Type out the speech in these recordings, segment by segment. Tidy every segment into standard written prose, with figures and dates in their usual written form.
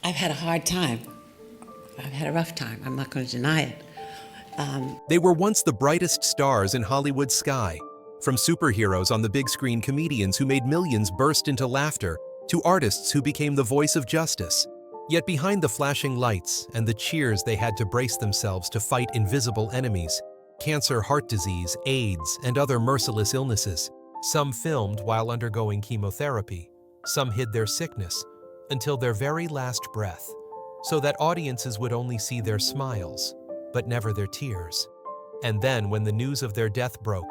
I've had a hard time. I've had a rough time. I'm not going to deny it. They were once the brightest stars in Hollywood's sky. From superheroes on the big screen, comedians who made millions burst into laughter, to artists who became the voice of justice. Yet behind the flashing lights and the cheers, they had to brace themselves to fight invisible enemies: cancer, heart disease, AIDS, and other merciless illnesses. Some filmed while undergoing chemotherapy. Some hid their sickness until their very last breath, so that audiences would only see their smiles, but never their tears. And then, when the news of their death broke,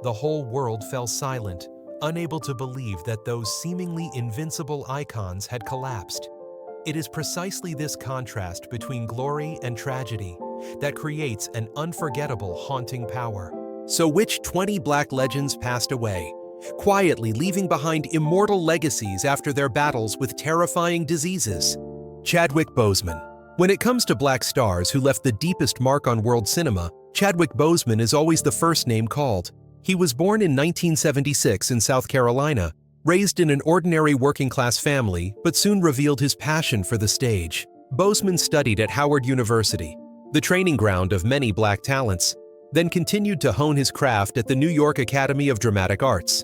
the whole world fell silent, unable to believe that those seemingly invincible icons had collapsed. It is precisely this contrast between glory and tragedy that creates an unforgettable, haunting power. So which 20 Black legends passed away, quietly leaving behind immortal legacies after their battles with terrifying diseases? Chadwick Boseman. When it comes to Black stars who left the deepest mark on world cinema, Chadwick Boseman is always the first name called. He was born in 1976 in South Carolina, raised in an ordinary working-class family, but soon revealed his passion for the stage. Boseman studied at Howard University, the training ground of many Black talents, then continued to hone his craft at the New York Academy of Dramatic Arts.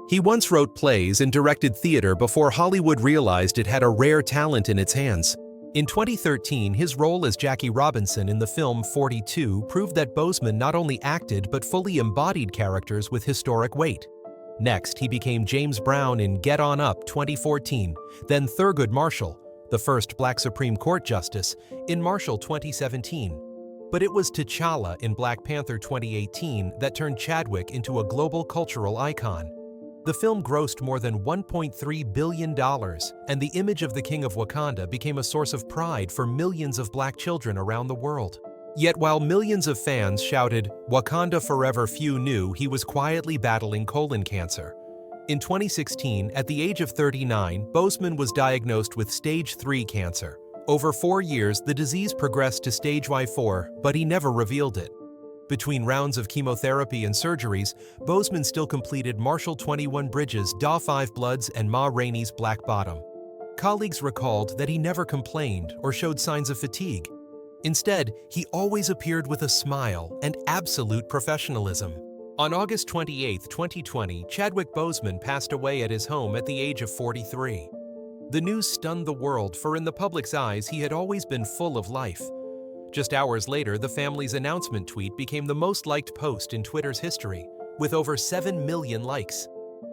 He once wrote plays and directed theater before Hollywood realized it had a rare talent in its hands. In 2013, his role as Jackie Robinson in the film 42 proved that Boseman not only acted but fully embodied characters with historic weight. Next, he became James Brown in Get On Up 2014, then Thurgood Marshall, the first Black Supreme Court Justice, in Marshall 2017. But it was T'Challa in Black Panther 2018 that turned Chadwick into a global cultural icon. The film grossed more than $1.3 billion, and the image of the King of Wakanda became a source of pride for millions of Black children around the world. Yet while millions of fans shouted, "Wakanda Forever," few knew he was quietly battling colon cancer. In 2016, at the age of 39, Boseman was diagnosed with stage 3 cancer. Over 4 years, the disease progressed to stage Y4, but he never revealed it. Between rounds of chemotherapy and surgeries, Boseman still completed Marshall 21 Bridges, Da 5 Bloods, and Ma Rainey's Black Bottom. Colleagues recalled that he never complained or showed signs of fatigue. Instead, he always appeared with a smile and absolute professionalism. On August 28, 2020, Chadwick Boseman passed away at his home at the age of 43. The news stunned the world, for in the public's eyes, he had always been full of life. Just hours later, the family's announcement tweet became the most liked post in Twitter's history, with over 7 million likes.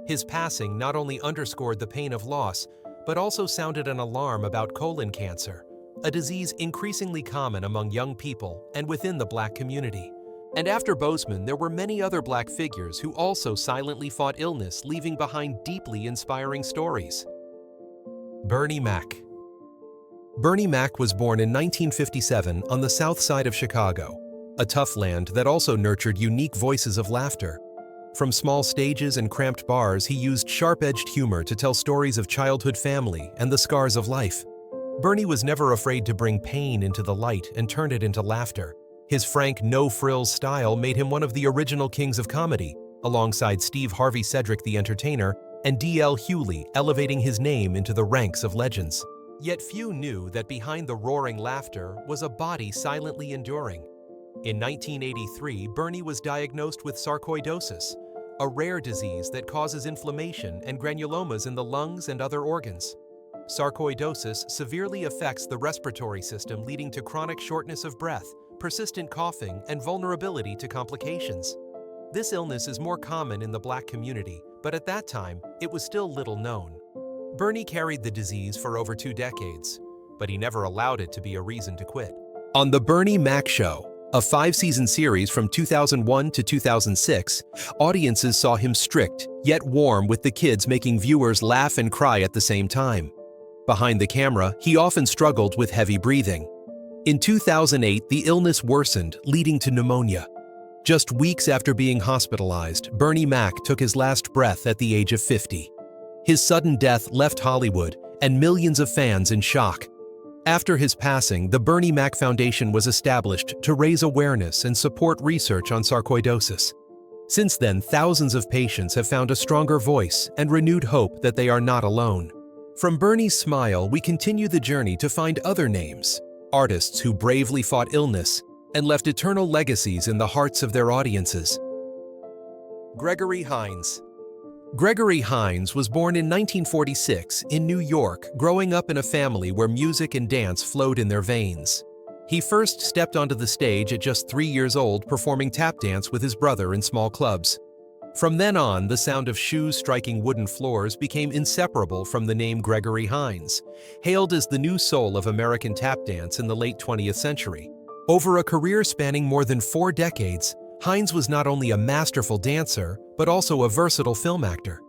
His passing not only underscored the pain of loss, but also sounded an alarm about colon cancer, a disease increasingly common among young people and within the Black community. And after Boseman, there were many other Black figures who also silently fought illness, leaving behind deeply inspiring stories. Bernie Mack. Bernie Mack was born in 1957 on the south side of Chicago, a tough land that also nurtured unique voices of laughter. From small stages and cramped bars, he used sharp-edged humor to tell stories of childhood family and the scars of life. Bernie was never afraid to bring pain into the light and turn it into laughter. His frank, no-frills style made him one of the original kings of comedy, alongside Steve Harvey Cedric the Entertainer and D.L. Hewley, elevating his name into the ranks of legends. Yet few knew that behind the roaring laughter was a body silently enduring. In 1983, Bernie was diagnosed with sarcoidosis, a rare disease that causes inflammation and granulomas in the lungs and other organs. Sarcoidosis severely affects the respiratory system, leading to chronic shortness of breath, persistent coughing, and vulnerability to complications. This illness is more common in the Black community, but at that time, it was still little known. Bernie carried the disease for over 2 decades, but he never allowed it to be a reason to quit. On The Bernie Mac Show, a 5-season series from 2001 to 2006, audiences saw him strict, yet warm, with the kids making viewers laugh and cry at the same time. Behind the camera, he often struggled with heavy breathing. In 2008, the illness worsened, leading to pneumonia. Just weeks after being hospitalized, Bernie Mac took his last breath at the age of 50. His sudden death left Hollywood and millions of fans in shock. After his passing, the Bernie Mac Foundation was established to raise awareness and support research on sarcoidosis. Since then, thousands of patients have found a stronger voice and renewed hope that they are not alone. From Bernie's smile, we continue the journey to find other names, artists who bravely fought illness and left eternal legacies in the hearts of their audiences. Gregory Hines. Gregory Hines was born in 1946 in New York, growing up in a family where music and dance flowed in their veins. He first stepped onto the stage at just 3 years old, performing tap dance with his brother in small clubs. From then on, the sound of shoes striking wooden floors became inseparable from the name Gregory Hines, hailed as the new soul of American tap dance in the late 20th century. Over a career spanning more than 4 decades, Hines was not only a masterful dancer, but also a versatile film actor.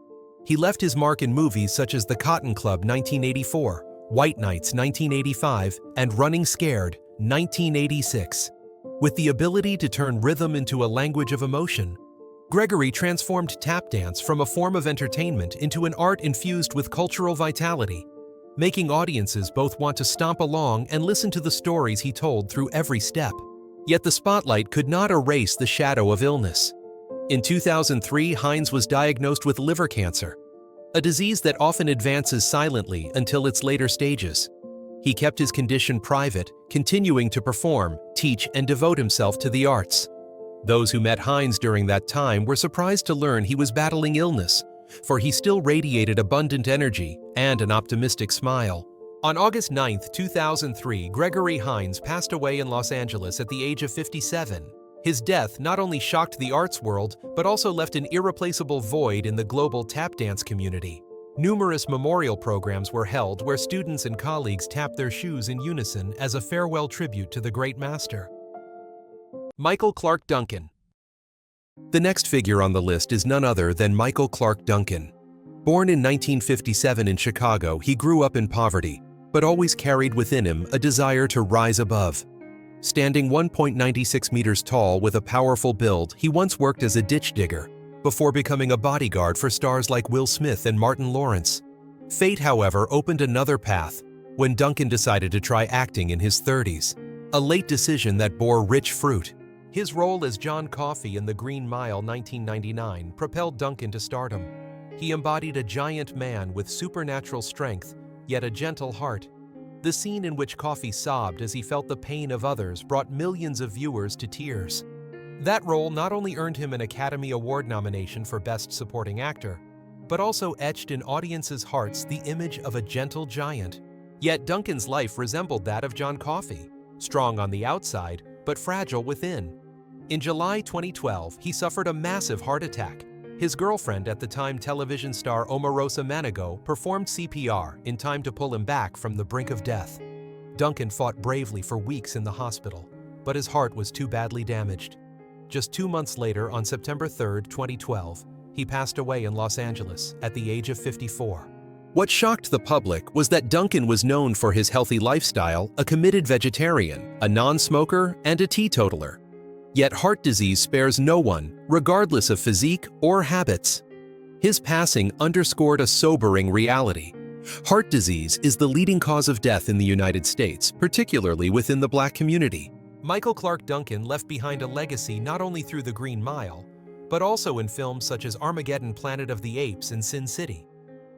He left his mark in movies such as The Cotton Club 1984, White Nights 1985, and Running Scared 1986. With the ability to turn rhythm into a language of emotion, Gregory transformed tap dance from a form of entertainment into an art infused with cultural vitality, making audiences both want to stomp along and listen to the stories he told through every step. Yet the spotlight could not erase the shadow of illness. In 2003, Hines was diagnosed with liver cancer, a disease that often advances silently until its later stages. He kept his condition private, continuing to perform, teach, and devote himself to the arts. Those who met Hines during that time were surprised to learn he was battling illness, for he still radiated abundant energy and an optimistic smile. On August 9, 2003, Gregory Hines passed away in Los Angeles at the age of 57. His death not only shocked the arts world, but also left an irreplaceable void in the global tap dance community. Numerous memorial programs were held where students and colleagues tapped their shoes in unison as a farewell tribute to the great master. Michael Clark Duncan. The next figure on the list is none other than Michael Clark Duncan. Born in 1957 in Chicago, he grew up in poverty, but always carried within him a desire to rise above. Standing 1.96 meters tall with a powerful build, he once worked as a ditch digger, before becoming a bodyguard for stars like Will Smith and Martin Lawrence. Fate, however, opened another path when Duncan decided to try acting in his 30s, a late decision that bore rich fruit. His role as John Coffey in The Green Mile 1999 propelled Duncan to stardom. He embodied a giant man with supernatural strength, yet a gentle heart. The scene in which Coffey sobbed as he felt the pain of others brought millions of viewers to tears. That role not only earned him an Academy Award nomination for Best Supporting Actor, but also etched in audiences' hearts the image of a gentle giant. Yet Duncan's life resembled that of John Coffey, strong on the outside, but fragile within. In July 2012, he suffered a massive heart attack. His girlfriend at the time, television star Omarosa Manigault, performed CPR in time to pull him back from the brink of death. Duncan fought bravely for weeks in the hospital, but his heart was too badly damaged. Just 2 months later, on September 3, 2012, he passed away in Los Angeles at the age of 54. What shocked the public was that Duncan was known for his healthy lifestyle, a committed vegetarian, a non-smoker, and a teetotaler. Yet heart disease spares no one, regardless of physique or habits. His passing underscored a sobering reality. Heart disease is the leading cause of death in the United States, particularly within the Black community. Michael Clark Duncan left behind a legacy not only through The Green Mile, but also in films such as Armageddon, Planet of the Apes, and Sin City.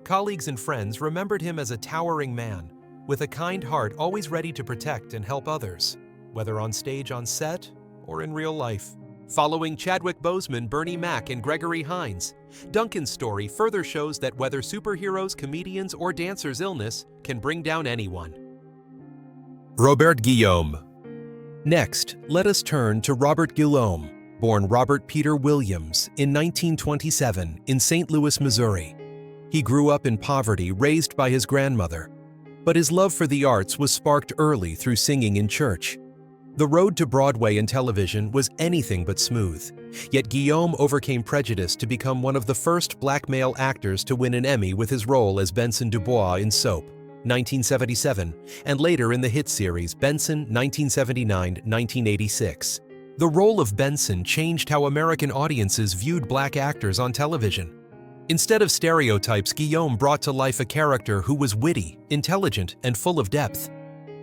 Colleagues and friends remembered him as a towering man, with a kind heart always ready to protect and help others, whether on stage, on set, or in real life. Following Chadwick Boseman, Bernie Mack, and Gregory Hines, Duncan's story further shows that whether superheroes, comedians, or dancers' illness can bring down anyone. Robert Guillaume. Next, let us turn to Robert Guillaume, born Robert Peter Williams in 1927 in St. Louis, Missouri. He grew up in poverty, raised by his grandmother, but his love for the arts was sparked early through singing in church. The road to Broadway and television was anything but smooth, yet Guillaume overcame prejudice to become one of the first Black male actors to win an Emmy with his role as Benson Dubois in Soap, 1977, and later in the hit series Benson, 1979-1986. The role of Benson changed how American audiences viewed Black actors on television. Instead of stereotypes, Guillaume brought to life a character who was witty, intelligent, and full of depth.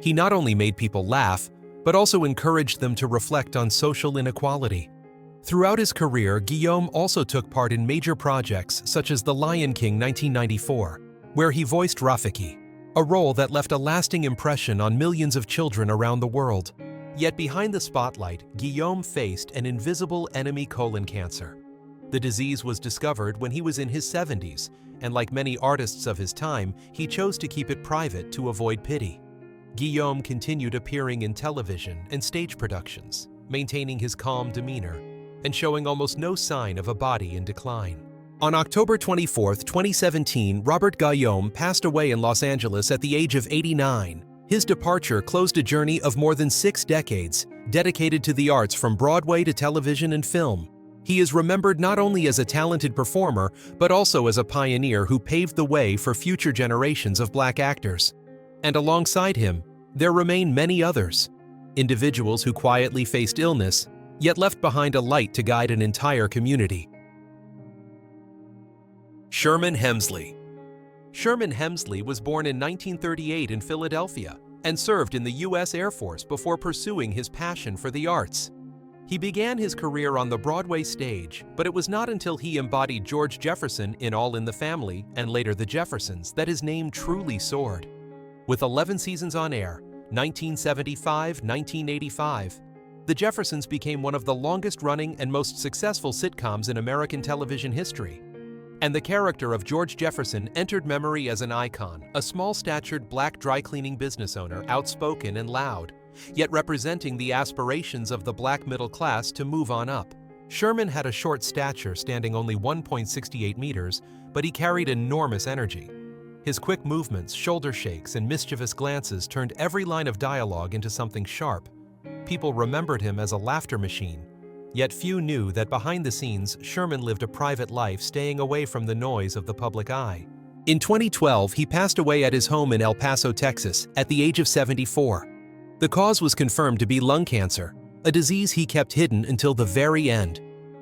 He not only made people laugh, but also encouraged them to reflect on social inequality. Throughout his career, Guillaume also took part in major projects such as The Lion King 1994, where he voiced Rafiki, a role that left a lasting impression on millions of children around the world. Yet behind the spotlight, Guillaume faced an invisible enemy: colon cancer. The disease was discovered when he was in his 70s, and like many artists of his time, he chose to keep it private to avoid pity. Guillaume continued appearing in television and stage productions, maintaining his calm demeanor and showing almost no sign of a body in decline. On October 24, 2017, Robert Guillaume passed away in Los Angeles at the age of 89. His departure closed a journey of more than 6 decades, dedicated to the arts from Broadway to television and film. He is remembered not only as a talented performer, but also as a pioneer who paved the way for future generations of Black actors. And alongside him, there remain many others, individuals who quietly faced illness, yet left behind a light to guide an entire community. Sherman Hemsley. Sherman Hemsley was born in 1938 in Philadelphia and served in the U.S. Air Force before pursuing his passion for the arts. He began his career on the Broadway stage, but it was not until he embodied George Jefferson in All in the Family and later The Jeffersons that his name truly soared. With 11 seasons on air, 1975-1985, The Jeffersons became one of the longest-running and most successful sitcoms in American television history. And the character of George Jefferson entered memory as an icon, a small-statured Black dry-cleaning business owner, outspoken and loud, yet representing the aspirations of the Black middle class to move on up. Sherman had a short stature, standing only 1.68 meters, but he carried enormous energy. His quick movements, shoulder shakes, and mischievous glances turned every line of dialogue into something sharp. People remembered him as a laughter machine. Yet few knew that behind the scenes, Sherman lived a private life, staying away from the noise of the public eye. In 2012, he passed away at his home in El Paso, Texas, at the age of 74. The cause was confirmed to be lung cancer, a disease he kept hidden until the very end.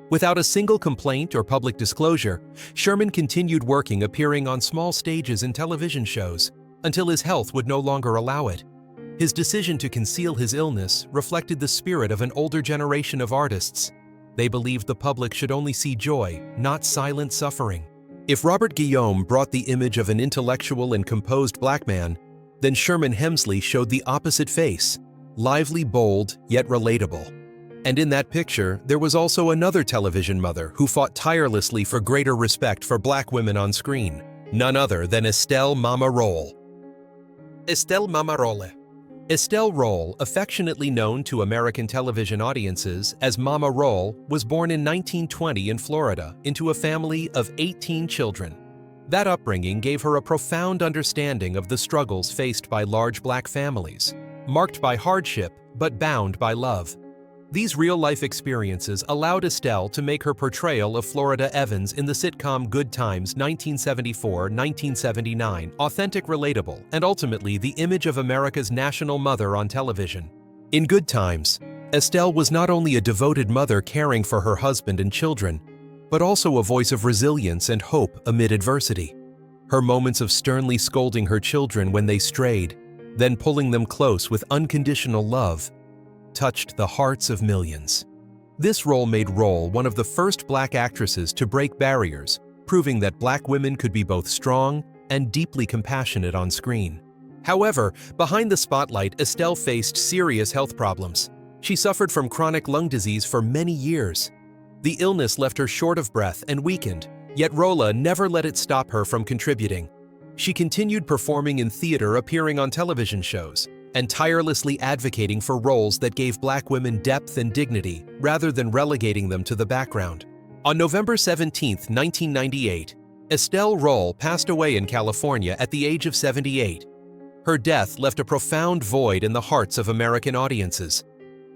Without a single complaint or public disclosure, Sherman continued working, appearing on small stages and television shows, until his health would no longer allow it. His decision to conceal his illness reflected the spirit of an older generation of artists. They believed the public should only see joy, not silent suffering. If Robert Guillaume brought the image of an intellectual and composed Black man, then Sherman Hemsley showed the opposite face, lively, bold, yet relatable. And in that picture, there was also another television mother who fought tirelessly for greater respect for Black women on screen, none other than Estelle Mama Roll. Estelle Mama Roll. Estelle Ro, affectionately known to American television audiences as Mama Roll, was born in 1920 in Florida into a family of 18 children. That upbringing gave her a profound understanding of the struggles faced by large Black families, marked by hardship but bound by love. These real-life experiences allowed Estelle to make her portrayal of Florida Evans in the sitcom Good Times 1974-1979 authentic, relatable, and ultimately the image of America's national mother on television. In Good Times, Estelle was not only a devoted mother caring for her husband and children, but also a voice of resilience and hope amid adversity. Her moments of sternly scolding her children when they strayed, then pulling them close with unconditional love, touched the hearts of millions. This role made Roll one of the first Black actresses to break barriers, proving that Black women could be both strong and deeply compassionate on screen. However, behind the spotlight, Estelle faced serious health problems. She suffered from chronic lung disease for many years. The illness left her short of breath and weakened, yet Rolla never let it stop her from contributing. She continued performing in theater, appearing on television shows, and tirelessly advocating for roles that gave Black women depth and dignity rather than relegating them to the background. On November 17, 1998, Estelle Ro passed away in California at the age of 78. Her death left a profound void in the hearts of American audiences.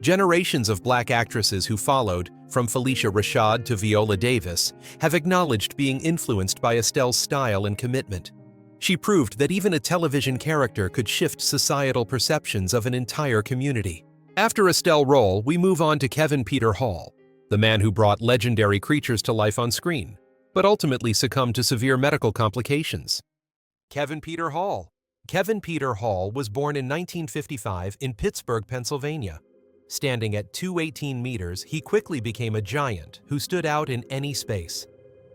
Generations of Black actresses who followed, from Felicia Rashad to Viola Davis, have acknowledged being influenced by Estelle's style and commitment. She proved that even a television character could shift societal perceptions of an entire community. After Estelle Ro, we move on to Kevin Peter Hall, the man who brought legendary creatures to life on screen, but ultimately succumbed to severe medical complications. Kevin Peter Hall. Kevin Peter Hall was born in 1955 in Pittsburgh, Pennsylvania. Standing at 218 meters, he quickly became a giant who stood out in any space.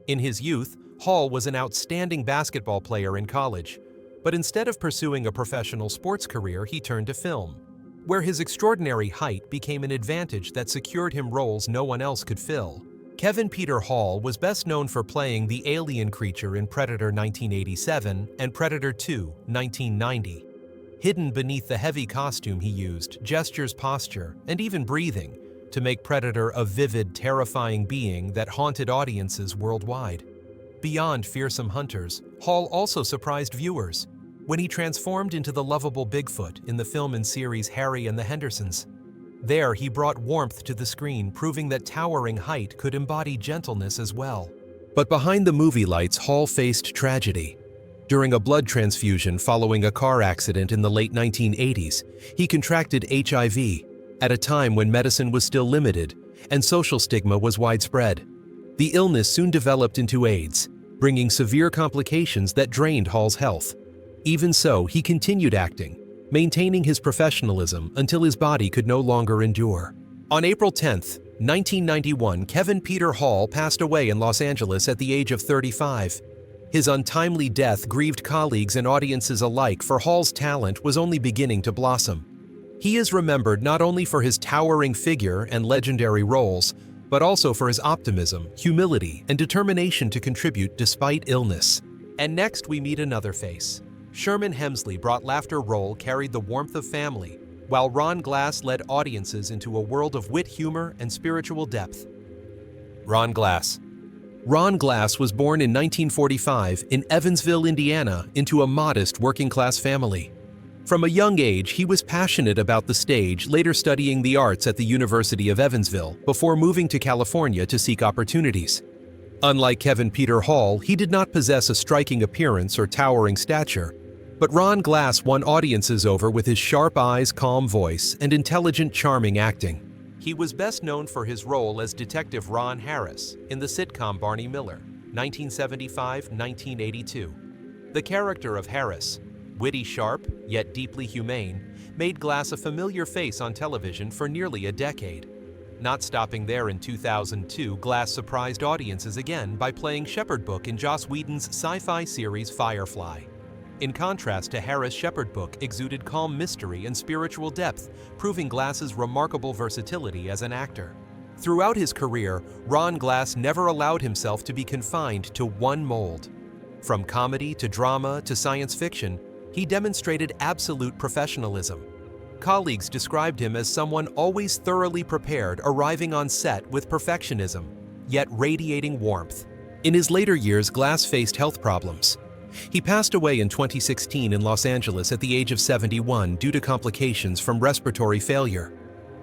In his youth, Hall was an outstanding basketball player in college, but instead of pursuing a professional sports career, he turned to film, where his extraordinary height became an advantage that secured him roles no one else could fill. Kevin Peter Hall was best known for playing the alien creature in Predator 1987 and Predator 2, 1990. Hidden beneath the heavy costume he used, gestures, posture, and even breathing to make Predator a vivid, terrifying being that haunted audiences worldwide. Beyond fearsome hunters, Hall also surprised viewers when he transformed into the lovable Bigfoot in the film and series Harry and the Hendersons. There, he brought warmth to the screen, proving that towering height could embody gentleness as well. But behind the movie lights, Hall faced tragedy. During a blood transfusion following a car accident in the late 1980s, he contracted HIV at a time when medicine was still limited and social stigma was widespread. The illness soon developed into AIDS, bringing severe complications that drained Hall's health. Even so, he continued acting, maintaining his professionalism until his body could no longer endure. On April 10, 1991, Kevin Peter Hall passed away in Los Angeles at the age of 35. His untimely death grieved colleagues and audiences alike, for Hall's talent was only beginning to blossom. He is remembered not only for his towering figure and legendary roles, but also for his optimism, humility, and determination to contribute despite illness. And next we meet another face. Sherman Hemsley brought laughter, role carried the warmth of family, while Ron Glass led audiences into a world of wit, humor, and spiritual depth. Ron Glass. Ron Glass was born in 1945 in Evansville, Indiana, into a modest working-class family. From a young age, he was passionate about the stage, later studying the arts at the University of Evansville, before moving to California to seek opportunities. Unlike Kevin Peter Hall, he did not possess a striking appearance or towering stature, but Ron Glass won audiences over with his sharp eyes, calm voice, and intelligent, charming acting. He was best known for his role as Detective Ron Harris in the sitcom Barney Miller, 1975-1982. The character of Harris, witty, sharp, yet deeply humane, made Glass a familiar face on television for nearly a decade. Not stopping there, in 2002, Glass surprised audiences again by playing Shepherd Book in Joss Whedon's sci-fi series Firefly. In contrast to Harris, Shepherd Book exuded calm mystery and spiritual depth, proving Glass's remarkable versatility as an actor. Throughout his career, Ron Glass never allowed himself to be confined to one mold. From comedy to drama to science fiction, he demonstrated absolute professionalism. Colleagues described him as someone always thoroughly prepared, arriving on set with perfectionism, yet radiating warmth. In his later years, Glass faced health problems. He passed away in 2016 in Los Angeles at the age of 71 due to complications from respiratory failure.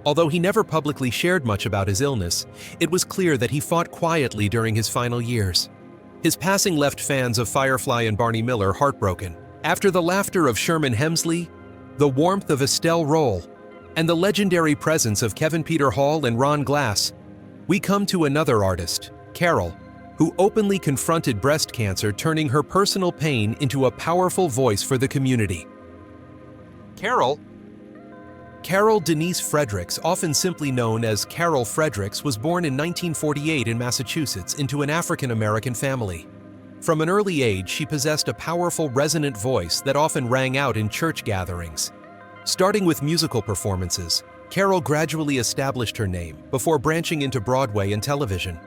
Although he never publicly shared much about his illness, it was clear that he fought quietly during his final years. His passing left fans of Firefly and Barney Miller heartbroken. After the laughter of Sherman Hemsley, the warmth of Estelle Ro, and the legendary presence of Kevin Peter Hall and Ron Glass, we come to another artist, Carol, who openly confronted breast cancer, turning her personal pain into a powerful voice for the community. Carol Denise Fredericks, often simply known as Carol Fredericks, was born in 1948 in Massachusetts into an African-American family. From an early age, she possessed a powerful, resonant voice that often rang out in church gatherings. Starting with musical performances, Carol gradually established her name before branching into Broadway and television.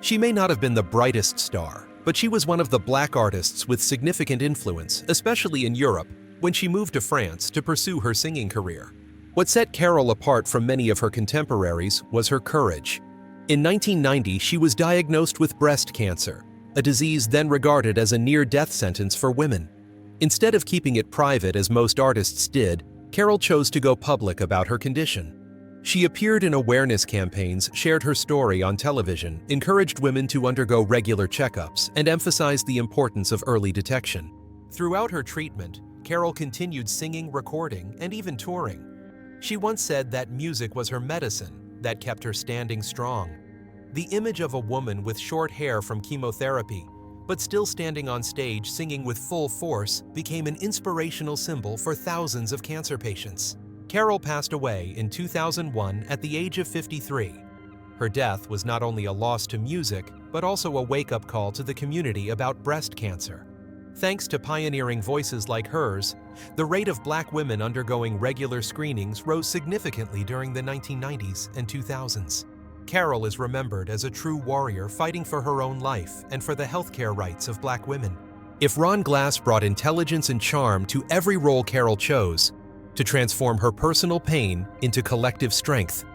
She may not have been the brightest star, but she was one of the black artists with significant influence, especially in Europe, when she moved to France to pursue her singing career. What set Carol apart from many of her contemporaries was her courage. In 1990, she was diagnosed with breast cancer, a disease then regarded as a near-death sentence for women. Instead of keeping it private as most artists did, Carol chose to go public about her condition. She appeared in awareness campaigns, shared her story on television, encouraged women to undergo regular checkups, and emphasized the importance of early detection. Throughout her treatment, Carol continued singing, recording, and even touring. She once said that music was her medicine that kept her standing strong. The image of a woman with short hair from chemotherapy, but still standing on stage singing with full force, became an inspirational symbol for thousands of cancer patients. Carol passed away in 2001 at the age of 53. Her death was not only a loss to music, but also a wake-up call to the community about breast cancer. Thanks to pioneering voices like hers, the rate of Black women undergoing regular screenings rose significantly during the 1990s and 2000s. Carol is remembered as a true warrior fighting for her own life and for the healthcare rights of Black women. If Ron Glass brought intelligence and charm to every role Carol chose, to transform her personal pain into collective strength.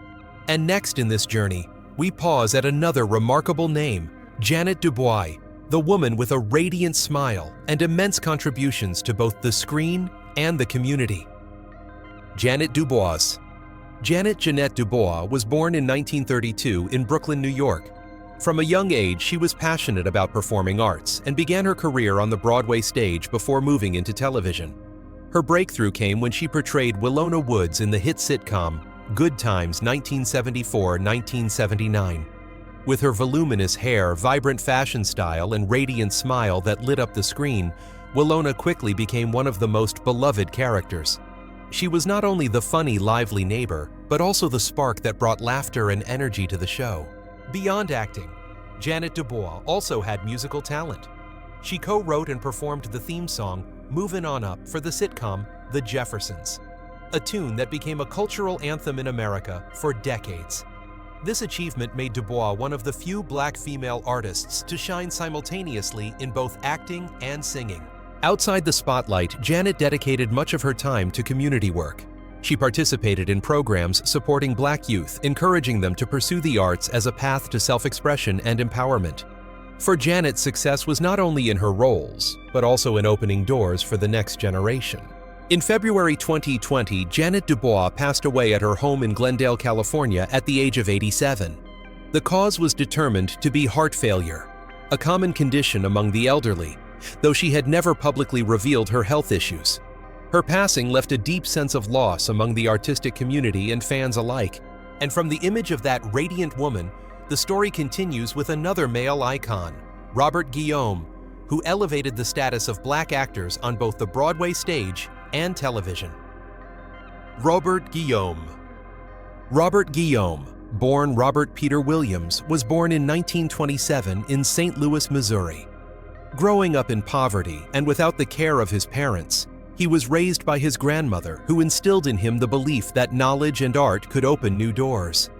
And next in this journey, we pause at another remarkable name, Janet Dubois, the woman with a radiant smile and immense contributions to both the screen and the community. Janet Dubois. Janet Jeanette Dubois was born in 1932 in Brooklyn, New York. From a young age, she was passionate about performing arts and began her career on the Broadway stage before moving into television. Her breakthrough came when she portrayed Willona Woods in the hit sitcom Good Times 1974-1979. With her voluminous hair, vibrant fashion style, and radiant smile that lit up the screen, Willona quickly became one of the most beloved characters. She was not only the funny, lively neighbor, but also the spark that brought laughter and energy to the show. Beyond acting, Janet Dubois also had musical talent. She co-wrote and performed the theme song Movin' On Up for the sitcom The Jeffersons, a tune that became a cultural anthem in America for decades. This achievement made Dubois one of the few Black female artists to shine simultaneously in both acting and singing. Outside the spotlight, Janet dedicated much of her time to community work. She participated in programs supporting Black youth, encouraging them to pursue the arts as a path to self-expression and empowerment. For Janet, success was not only in her roles, but also in opening doors for the next generation. In February 2020, Janet Dubois passed away at her home in Glendale, California at the age of 87. The cause was determined to be heart failure, a common condition among the elderly, though she had never publicly revealed her health issues. Her passing left a deep sense of loss among the artistic community and fans alike. And from the image of that radiant woman, the story continues with another male icon, Robert Guillaume, who elevated the status of Black actors on both the Broadway stage and television. Robert Guillaume. Robert Guillaume, born Robert Peter Williams, was born in 1927 in St. Louis, Missouri. Growing up in poverty and without the care of his parents, he was raised by his grandmother, who instilled in him the belief that knowledge and art could open new doors.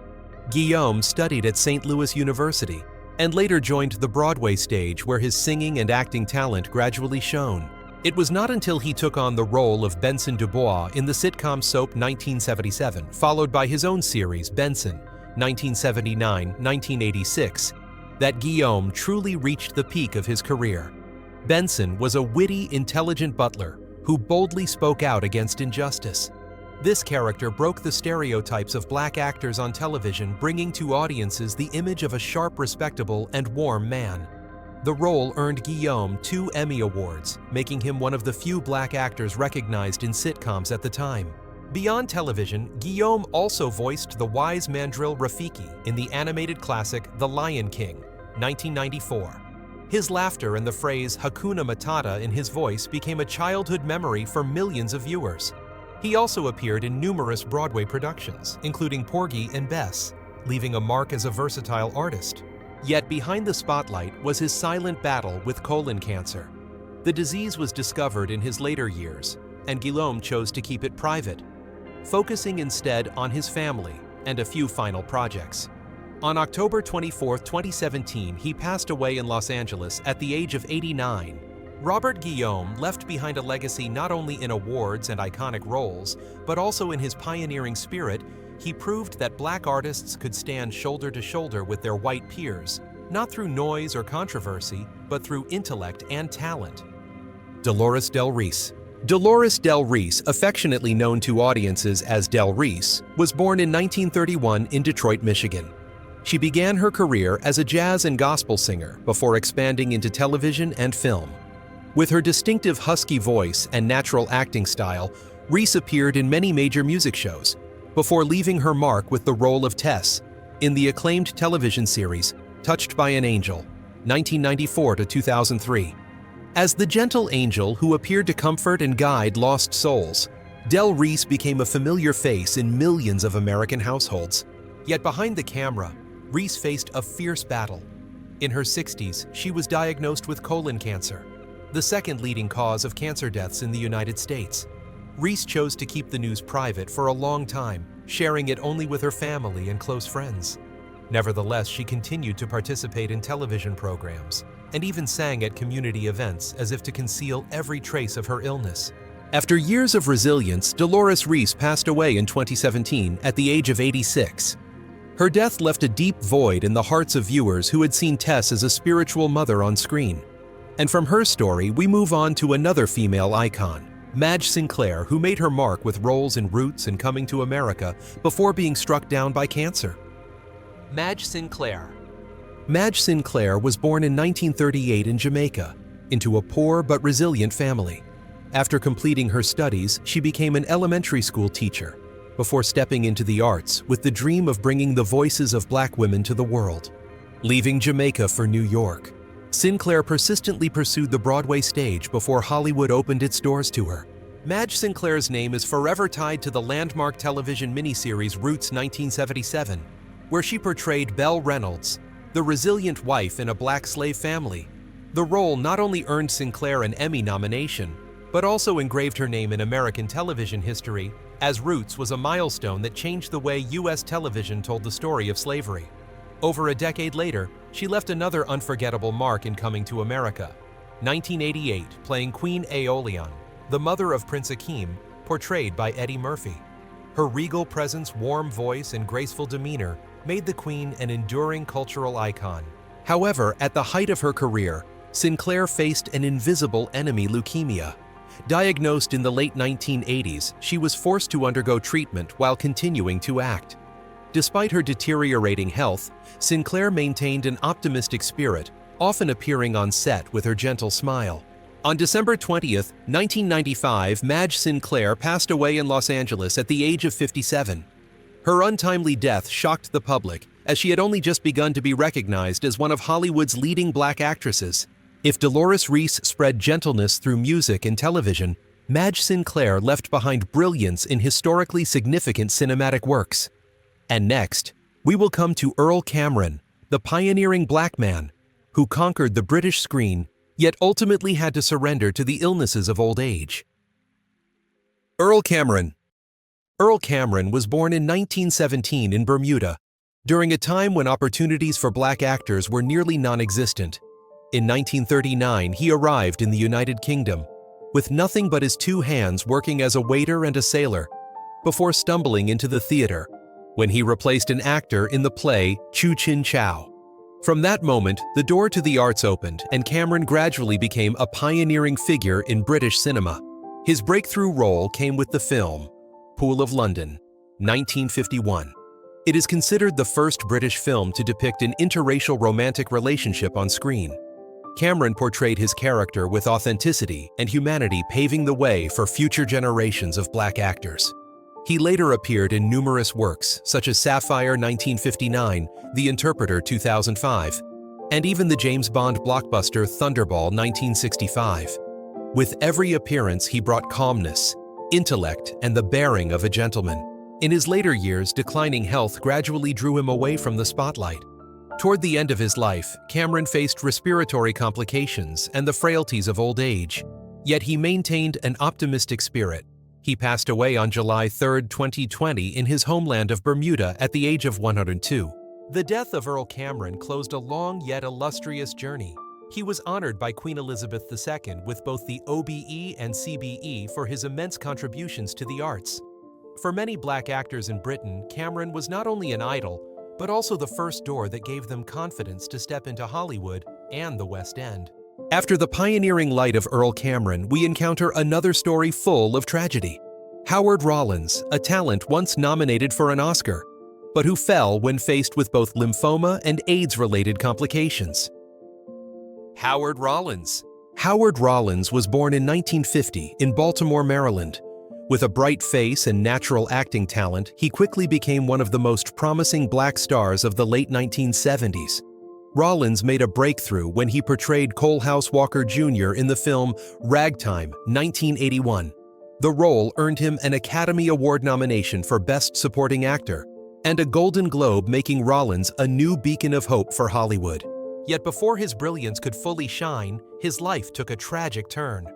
Guillaume studied at St. Louis University and later joined the Broadway stage, where his singing and acting talent gradually shone. It was not until he took on the role of Benson Dubois in the sitcom soap 1977, followed by his own series Benson 1979-1986, that Guillaume truly reached the peak of his career. Benson was a witty, intelligent butler who boldly spoke out against injustice. This character broke the stereotypes of Black actors on television, bringing to audiences the image of a sharp, respectable, and warm man. The role earned Guillaume 2 Emmy Awards, making him one of the few Black actors recognized in sitcoms at the time. Beyond television, Guillaume also voiced the wise mandrill Rafiki in the animated classic The Lion King, 1994. His laughter and the phrase Hakuna Matata in his voice became a childhood memory for millions of viewers. He also appeared in numerous Broadway productions, including Porgy and Bess, leaving a mark as a versatile artist. Yet behind the spotlight was his silent battle with colon cancer. The disease was discovered in his later years, and Guillaume chose to keep it private, focusing instead on his family and a few final projects. On October 24, 2017, he passed away in Los Angeles at the age of 89. Robert Guillaume left behind a legacy not only in awards and iconic roles, but also in his pioneering spirit. He proved that Black artists could stand shoulder to shoulder with their white peers, not through noise or controversy, but through intellect and talent. Dolores Del Reese. Dolores Del Reese, affectionately known to audiences as Del Reese, was born in 1931 in Detroit, Michigan. She began her career as a jazz and gospel singer before expanding into television and film. With her distinctive husky voice and natural acting style, Reese appeared in many major music shows, before leaving her mark with the role of Tess in the acclaimed television series Touched by an Angel, 1994 to 2003. As the gentle angel who appeared to comfort and guide lost souls, Del Reese became a familiar face in millions of American households. Yet behind the camera, Reese faced a fierce battle. In her 60s, she was diagnosed with colon cancer, the second leading cause of cancer deaths in the United States. Reese chose to keep the news private for a long time, sharing it only with her family and close friends. Nevertheless, she continued to participate in television programs and even sang at community events as if to conceal every trace of her illness. After years of resilience, Dolores Ree passed away in 2017 at the age of 86. Her death left a deep void in the hearts of viewers who had seen Tess as a spiritual mother on screen. And from her story, we move on to another female icon, Madge Sinclair, who made her mark with roles in Roots and Coming to America before being struck down by cancer. Madge Sinclair. Madge Sinclair was born in 1938 in Jamaica, into a poor but resilient family. After completing her studies, she became an elementary school teacher, before stepping into the arts with the dream of bringing the voices of Black women to the world. Leaving Jamaica for New York, Sinclair persistently pursued the Broadway stage before Hollywood opened its doors to her. Madge Sinclair's name is forever tied to the landmark television miniseries Roots 1977, where she portrayed Belle Reynolds, the resilient wife in a Black slave family. The role not only earned Sinclair an Emmy nomination, but also engraved her name in American television history, as Roots was a milestone that changed the way U.S. television told the story of slavery. Over a decade later, she left another unforgettable mark in Coming to America. 1988, playing Queen Aeolian, the mother of Prince Akeem, portrayed by Eddie Murphy. Her regal presence, warm voice, and graceful demeanor made the Queen an enduring cultural icon. However, at the height of her career, Sinclair faced an invisible enemy, leukemia. Diagnosed in the late 1980s, she was forced to undergo treatment while continuing to act. Despite her deteriorating health, Sinclair maintained an optimistic spirit, often appearing on set with her gentle smile. On December 20th, 1995, Madge Sinclair passed away in Los Angeles at the age of 57. Her untimely death shocked the public, as she had only just begun to be recognized as one of Hollywood's leading Black actresses. If Dolores Ree spread gentleness through music and television, Madge Sinclair left behind brilliance in historically significant cinematic works. And next, we will come to Earl Cameron, the pioneering Black man, who conquered the British screen, yet ultimately had to surrender to the illnesses of old age. Earl Cameron. Earl Cameron was born in 1917 in Bermuda, during a time when opportunities for Black actors were nearly non-existent. In 1939, he arrived in the United Kingdom, with nothing but his two hands working as a waiter and a sailor, before stumbling into the theater, when he replaced an actor in the play Chu Chin Chow. From that moment, the door to the arts opened, and Cameron gradually became a pioneering figure in British cinema. His breakthrough role came with the film Pool of London, 1951. It is considered the first British film to depict an interracial romantic relationship on screen. Cameron portrayed his character with authenticity and humanity, paving the way for future generations of Black actors. He later appeared in numerous works, such as Sapphire 1959, The Interpreter 2005, and even the James Bond blockbuster Thunderball 1965. With every appearance, he brought calmness, intellect, and the bearing of a gentleman. In his later years, declining health gradually drew him away from the spotlight. Toward the end of his life, Cameron faced respiratory complications and the frailties of old age, yet he maintained an optimistic spirit. He passed away on July 3, 2020 in his homeland of Bermuda at the age of 102. The death of Earl Cameron closed a long yet illustrious journey. He was honored by Queen Elizabeth II with both the OBE and CBE for his immense contributions to the arts. For many Black actors in Britain, Cameron was not only an idol, but also the first door that gave them confidence to step into Hollywood and the West End. After the pioneering light of Earl Cameron, we encounter another story full of tragedy. Howard Rollins, a talent once nominated for an Oscar, but who fell when faced with both lymphoma and AIDS-related complications. Howard Rollins. Howard Rollins was born in 1950 in Baltimore, Maryland. With a bright face and natural acting talent, he quickly became one of the most promising Black stars of the late 1970s. Rollins made a breakthrough when he portrayed Coalhouse Walker Jr. in the film Ragtime, 1981. The role earned him an Academy Award nomination for Best Supporting Actor. and a Golden Globe, making Rollins a new beacon of hope for Hollywood. Yet before his brilliance could fully shine, his life took a tragic turn.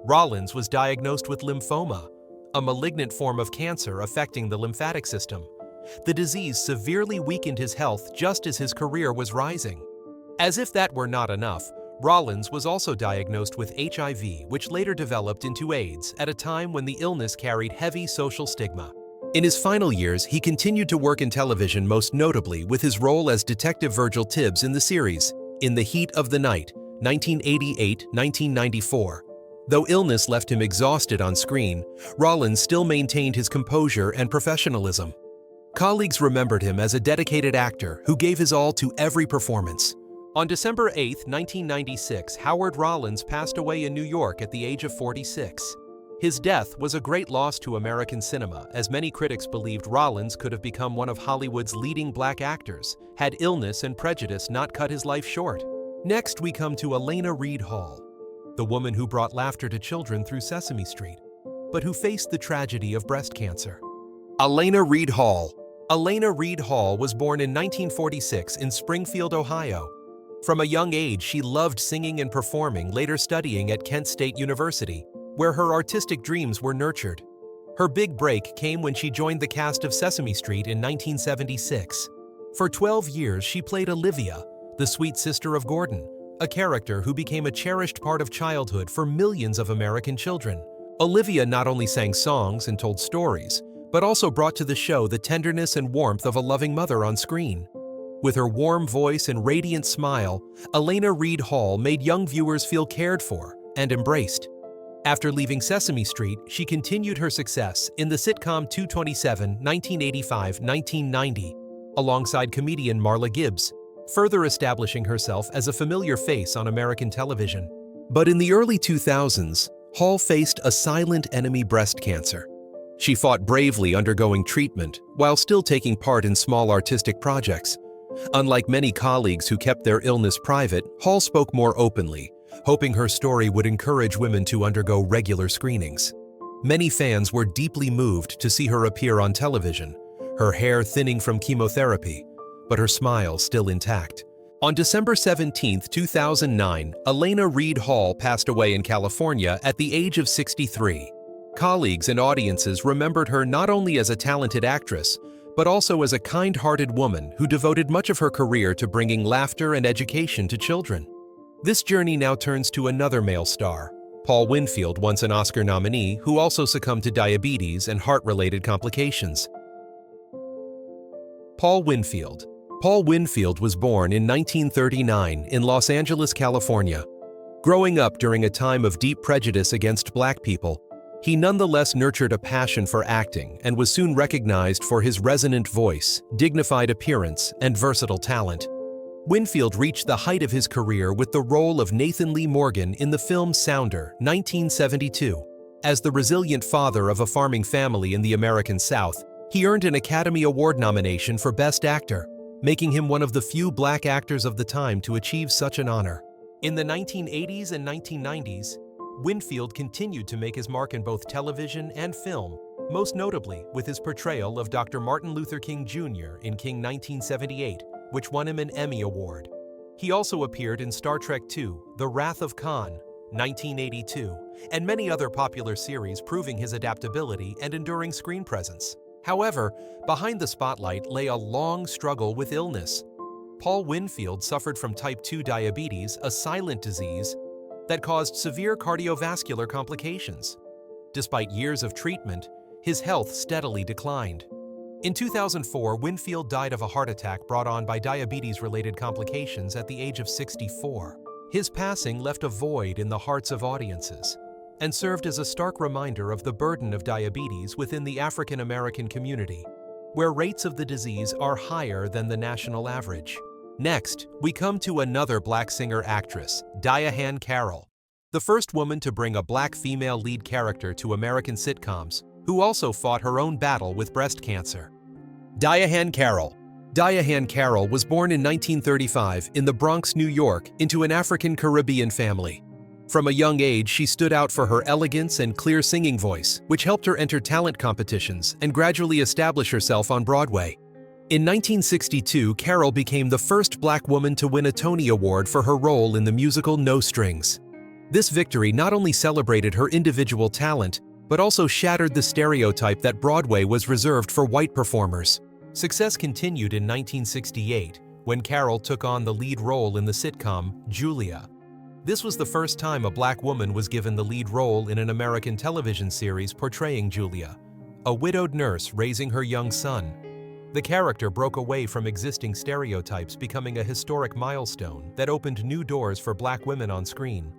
Rollins was diagnosed with lymphoma, a malignant form of cancer affecting the lymphatic system. The disease severely weakened his health just as his career was rising. As if that were not enough, Rollins was also diagnosed with HIV, which later developed into AIDS at a time when the illness carried heavy social stigma. In his final years, he continued to work in television, most notably with his role as Detective Virgil Tibbs in the series In the Heat of the Night, 1988-1994. Though illness left him exhausted on screen, Rollins still maintained his composure and professionalism. Colleagues remembered him as a dedicated actor who gave his all to every performance. On December 8, 1996, Howard Rollins passed away in New York at the age of 46. His death was a great loss to American cinema, as many critics believed Rollins could have become one of Hollywood's leading black actors, had illness and prejudice not cut his life short. Next, we come to Elena Reed Hall, the woman who brought laughter to children through Sesame Street, but who faced the tragedy of breast cancer. Elena Reed Hall. Elena Reed Hall was born in 1946 in Springfield, Ohio. From a young age, she loved singing and performing, later studying at Kent State University, where her artistic dreams were nurtured. Her big break came when she joined the cast of Sesame Street in 1976. For 12 years, she played Olivia, the sweet sister of Gordon, a character who became a cherished part of childhood for millions of American children. Olivia not only sang songs and told stories, but also brought to the show the tenderness and warmth of a loving mother on screen. With her warm voice and radiant smile, Elena Reed Hall made young viewers feel cared for and embraced. After leaving Sesame Street, she continued her success in the sitcom 227, 1985-1990, alongside comedian Marla Gibbs, further establishing herself as a familiar face on American television. But in the early 2000s, Hall faced a silent enemy: breast cancer. She fought bravely, undergoing treatment, while still taking part in small artistic projects. Unlike many colleagues who kept their illness private, Hall spoke more openly, hoping her story would encourage women to undergo regular screenings. Many fans were deeply moved to see her appear on television, her hair thinning from chemotherapy, but her smile still intact. On December 17, 2009, Elena Reed Hall passed away in California at the age of 63. Colleagues and audiences remembered her not only as a talented actress, but also as a kind-hearted woman who devoted much of her career to bringing laughter and education to children. This journey now turns to another male star, Paul Winfield, once an Oscar nominee, who also succumbed to diabetes and heart-related complications. Paul Winfield. Paul Winfield was born in 1939 in Los Angeles, California. Growing up during a time of deep prejudice against black people, he nonetheless nurtured a passion for acting and was soon recognized for his resonant voice, dignified appearance, and versatile talent. Winfield reached the height of his career with the role of Nathan Lee Morgan in the film Sounder, 1972. As the resilient father of a farming family in the American South, he earned an Academy Award nomination for Best Actor, making him one of the few black actors of the time to achieve such an honor. In the 1980s and 1990s, Winfield continued to make his mark in both television and film, most notably with his portrayal of Dr. Martin Luther King Jr. in King 1978, which won him an Emmy Award. He also appeared in Star Trek II: The Wrath of Khan, 1982, and many other popular series, proving his adaptability and enduring screen presence. However, behind the spotlight lay a long struggle with illness. Paul Winfield suffered from type 2 diabetes, a silent disease that caused severe cardiovascular complications. Despite years of treatment, his health steadily declined. In 2004, Winfield died of a heart attack brought on by diabetes-related complications at the age of 64. His passing left a void in the hearts of audiences and served as a stark reminder of the burden of diabetes within the African American community, where rates of the disease are higher than the national average. Next, we come to another black singer-actress, Diaan Carol, the first woman to bring a black female lead character to American sitcoms, who also fought her own battle with breast cancer. Diaan Carol. Diaan Carol was born in 1935 in the Bronx, New York, into an African Caribbean family. From a young age, she stood out for her elegance and clear singing voice, which helped her enter talent competitions and gradually establish herself on Broadway. In 1962, Carol became the first black woman to win a Tony Award for her role in the musical No Strings. This victory not only celebrated her individual talent, but also shattered the stereotype that Broadway was reserved for white performers. Success continued in 1968, when Carol took on the lead role in the sitcom Julia. This was the first time a black woman was given the lead role in an American television series portraying Julia, a widowed nurse raising her young son. The character broke away from existing stereotypes, becoming a historic milestone that opened new doors for black women on screen.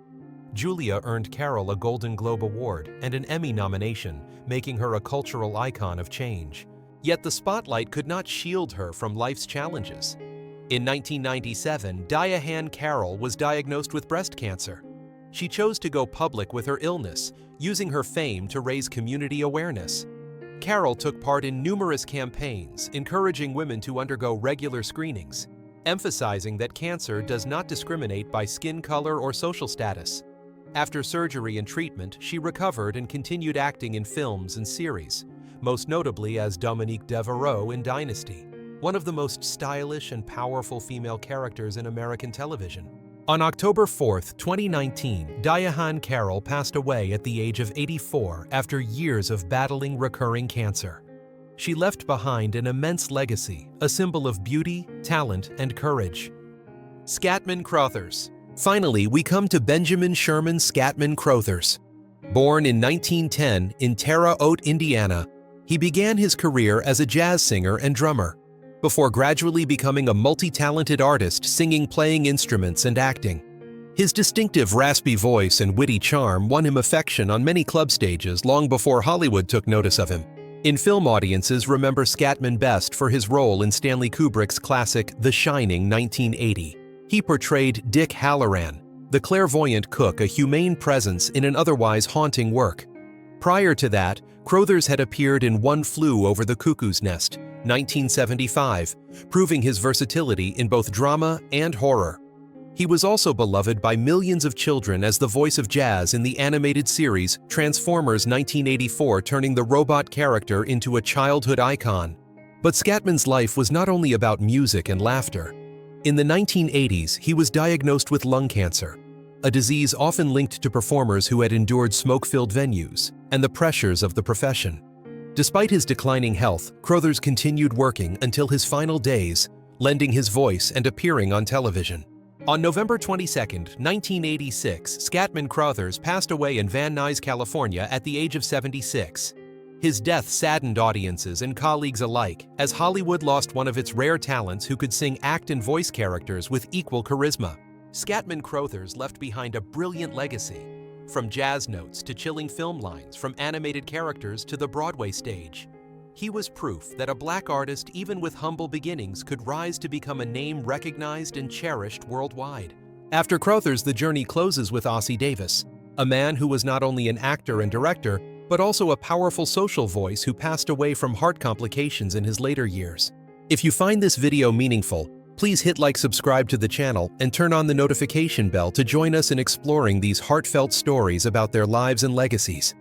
Julia earned Carol a Golden Globe Award and an Emmy nomination, making her a cultural icon of change. Yet the spotlight could not shield her from life's challenges. In 1997, Diaan Carol was diagnosed with breast cancer. She chose to go public with her illness, using her fame to raise community awareness. Carol took part in numerous campaigns, encouraging women to undergo regular screenings, emphasizing that cancer does not discriminate by skin color or social status. After surgery and treatment, she recovered and continued acting in films and series, most notably as Dominique Devereaux in Dynasty, one of the most stylish and powerful female characters in American television. On October 4, 2019, Diaan Carol passed away at the age of 84 after years of battling recurring cancer. She left behind an immense legacy, a symbol of beauty, talent, and courage. Scatman Crothers. Finally, we come to Benjamin Sherman Scatman Crothers. Born in 1910 in Terre Haute, Indiana, he began his career as a jazz singer and drummer, before gradually becoming a multi-talented artist singing, playing instruments, and acting. His distinctive raspy voice and witty charm won him affection on many club stages long before Hollywood took notice of him. In film audiences remember Scatman best for his role in Stanley Kubrick's classic The Shining 1980. He portrayed Dick Halloran, the clairvoyant cook, a humane presence in an otherwise haunting work. Prior to that, Crothers had appeared in One Flew Over the Cuckoo's Nest, 1975, proving his versatility in both drama and horror. He was also beloved by millions of children as the voice of jazz in the animated series Transformers 1984, turning the robot character into a childhood icon. But Scatman's life was not only about music and laughter. In the 1980s, he was diagnosed with lung cancer, a disease often linked to performers who had endured smoke-filled venues and the pressures of the profession. Despite his declining health, Crothers continued working until his final days, lending his voice and appearing on television. On November 22, 1986, Scatman Crothers passed away in Van Nuys, California at the age of 76. His death saddened audiences and colleagues alike, as Hollywood lost one of its rare talents who could sing, act, and voice characters with equal charisma. Scatman Crothers left behind a brilliant legacy, from jazz notes to chilling film lines, from animated characters to the Broadway stage. He was proof that a black artist, even with humble beginnings, could rise to become a name recognized and cherished worldwide. After Crothers, the journey closes with Ossie Davis, a man who was not only an actor and director, but also a powerful social voice who passed away from heart complications in his later years. If you find this video meaningful, please hit like, subscribe to the channel, and turn on the notification bell to join us in exploring these heartfelt stories about their lives and legacies.